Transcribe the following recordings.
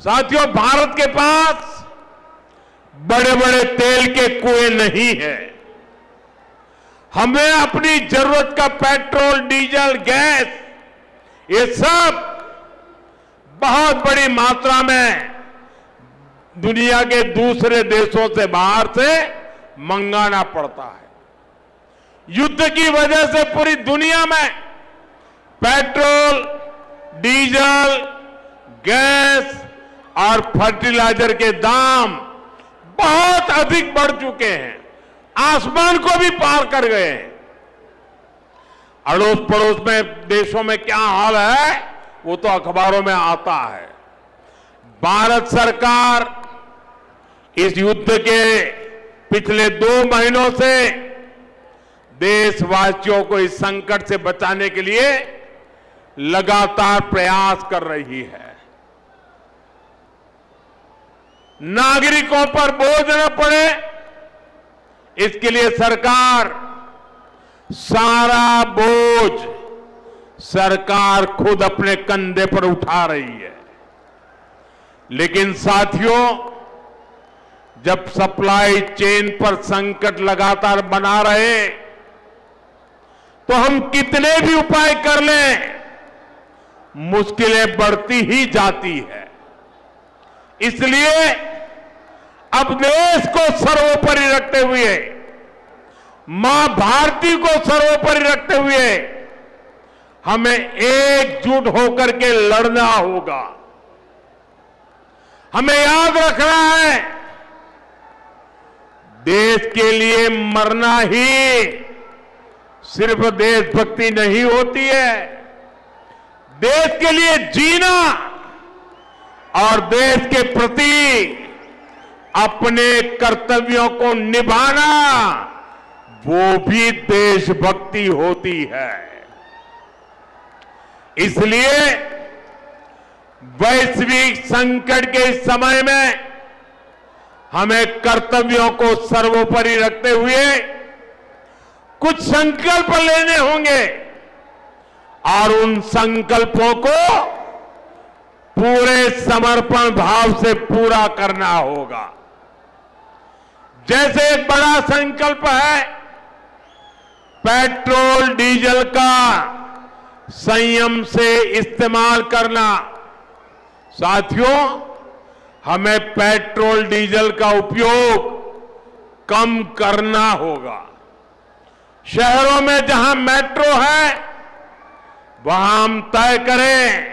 साथियों, भारत के पास बड़े बड़े तेल के कुएं नहीं है। हमें अपनी जरूरत का पेट्रोल, डीजल, गैस, ये सब बहुत बड़ी मात्रा में दुनिया के दूसरे देशों से, बाहर से मंगाना पड़ता है। युद्ध की वजह से पूरी दुनिया में पेट्रोल, डीजल, गैस और फर्टिलाइजर के दाम बहुत अधिक बढ़ चुके हैं, आसमान को भी पार कर गए हैं। अड़ोस पड़ोस में देशों में क्या हाल है वो तो अखबारों में आता है। भारत सरकार इस युद्ध के पिछले 2 महीनों से देशवासियों को इस संकट से बचाने के लिए लगातार प्रयास कर रही है। नागरिकों पर बोझ न पड़े, इसके लिए सरकार सारा बोझ सरकार खुद अपने कंधे पर उठा रही है। लेकिन साथियों, जब सप्लाई चेन पर संकट लगातार बना रहे तो हम कितने भी उपाय कर लें, मुश्किलें बढ़ती ही जाती है। इसलिए अब देश को सर्वोपरि रखते हुए, मां भारती को सर्वोपरि रखते हुए हमें एकजुट होकर के लड़ना होगा। हमें याद रखना है, देश के लिए मरना ही सिर्फ देशभक्ति नहीं होती है। देश के लिए जीना और देश के प्रति अपने कर्तव्यों को निभाना, वो भी देशभक्ति होती है। इसलिए वैश्विक संकट के इस समय में हमें कर्तव्यों को सर्वोपरि रखते हुए कुछ संकल्प लेने होंगे और उन संकल्पों को पूरे समर्पण भाव से पूरा करना होगा। जैसे एक बड़ा संकल्प है पेट्रोल डीजल का संयम से इस्तेमाल करना। साथियों, हमें पेट्रोल डीजल का उपयोग कम करना होगा। शहरों में जहां मेट्रो है वहां हम तय करें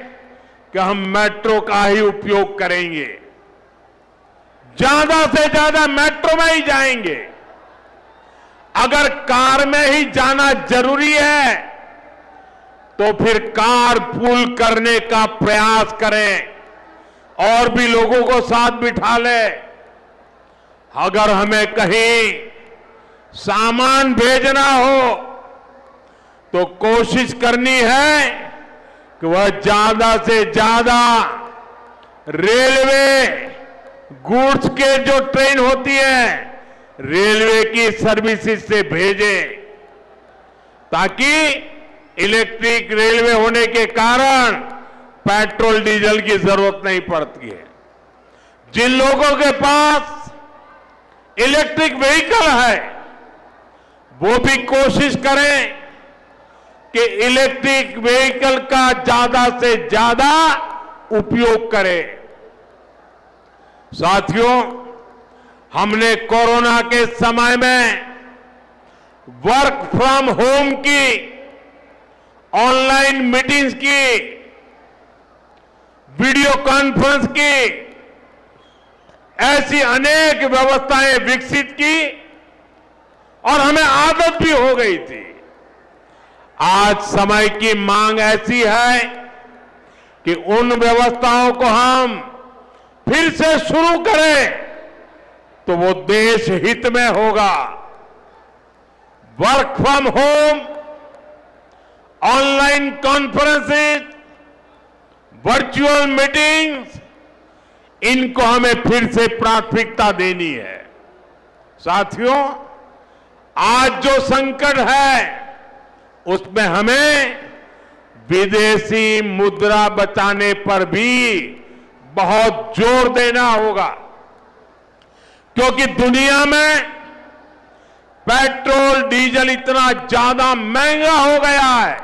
कि हम मेट्रो का ही उपयोग करेंगे, ज्यादा से ज्यादा मेट्रो में ही जाएंगे। अगर कार में ही जाना जरूरी है तो फिर कार पूल करने का प्रयास करें और भी लोगों को साथ बिठा ले। अगर हमें कहीं सामान भेजना हो तो कोशिश करनी है कि वह ज्यादा से ज्यादा रेलवे गुड्स के जो ट्रेन होती है रेलवे की सर्विसेज से भेजे, ताकि इलेक्ट्रिक रेलवे होने के कारण पेट्रोल डीजल की जरूरत नहीं पड़ती है। जिन लोगों के पास इलेक्ट्रिक व्हीकल है वो भी कोशिश करें कि इलेक्ट्रिक व्हीकल का ज्यादा से ज्यादा उपयोग करें। साथियों, हमने कोरोना के समय में वर्क फ्रॉम होम की, ऑनलाइन मीटिंग्स की, वीडियो कॉन्फ्रेंस की, ऐसी अनेक व्यवस्थाएं विकसित की और हमें आदत भी हो गई थी। आज समय की मांग ऐसी है कि उन व्यवस्थाओं को हम फिर से शुरू करें तो वो देश हित में होगा। Work from home, online conferences, virtual meetings, इनको हमें फिर से प्राथमिकता देनी है। साथियों, आज जो संकट है उसमें हमें विदेशी मुद्रा बचाने पर भी बहुत जोर देना होगा, क्योंकि दुनिया में पेट्रोल डीजल इतना ज्यादा महंगा हो गया है,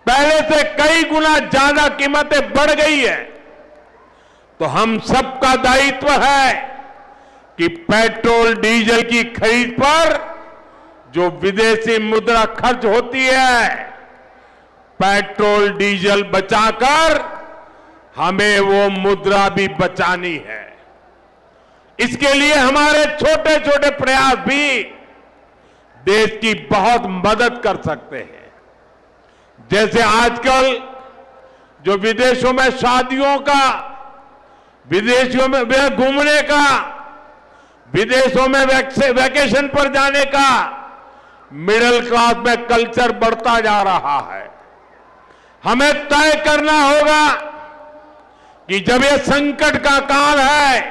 पहले से कई गुना ज्यादा कीमतें बढ़ गई है। तो हम सबका दायित्व है कि पेट्रोल डीजल की खरीद पर जो विदेशी मुद्रा खर्च होती है, पेट्रोल डीजल बचाकर हमें वो मुद्रा भी बचानी है। इसके लिए हमारे छोटे छोटे प्रयास भी देश की बहुत मदद कर सकते हैं। जैसे आजकल जो विदेशों में शादियों का, विदेशों में घूमने का, विदेशों में वैकेशन पर जाने का मिडिल क्लास में कल्चर बढ़ता जा रहा है। हमें तय करना होगा कि जब ये संकट का काल है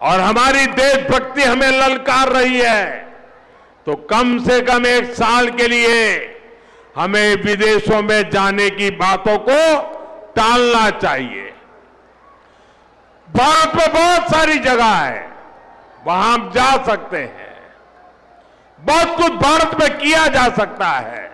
और हमारी देशभक्ति हमें ललकार रही है, तो कम से कम 1 साल के लिए हमें विदेशों में जाने की बातों को टालना चाहिए। भारत में बहुत सारी जगह है, वहां हम जा सकते हैं, बहुत कुछ भारत में किया जा सकता है।